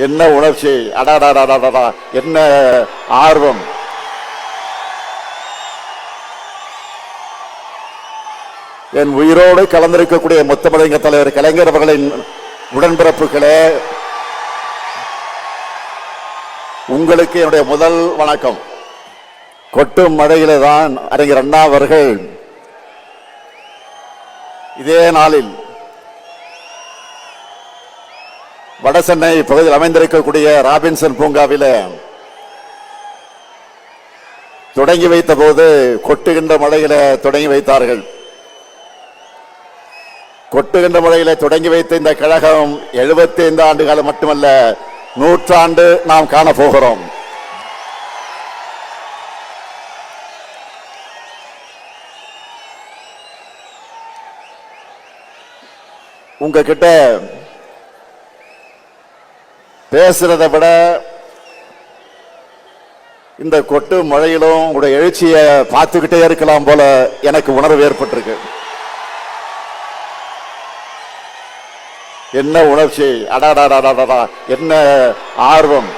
என்ன உணர்ச்சி, அடாடாடாடாடா, என்ன ஆர்வம். என் உயிரோடு கலந்திருக்கக்கூடிய முத்தமிழங்க தலைவர் கலைஞர் அவர்களின் உடன்பிறப்புகளே, உங்களுக்கு என்னுடைய முதல் வணக்கம். கொட்டும் மழையிலே தான் அறிஞர் அண்ணா அவர்கள் இதே நாளில் வடசென்னை பகுதியில் அமைந்திருக்கக்கூடிய ராபின்சன் பூங்காவில் தொடங்கி வைத்த போது கொட்டுகின்ற மழையில தொடங்கி வைத்தார்கள். கொட்டுகின்ற முறையில தொடங்கி வைத்த இந்த கழகம் 75 ஆண்டு காலம் மட்டுமல்ல, 100 ஆண்டு நாம் காண போகிறோம். உங்ககிட்ட பேசுறதை விட இந்த கொட்டு மழையிலும் உங்களுடைய எழுச்சியை பார்த்துக்கிட்டே இருக்கலாம் போல எனக்கு உணர்வு ஏற்பட்டிருக்கு. என்ன உணர்ச்சி, அடாடாடாடாடா, என்ன ஆர்வம்.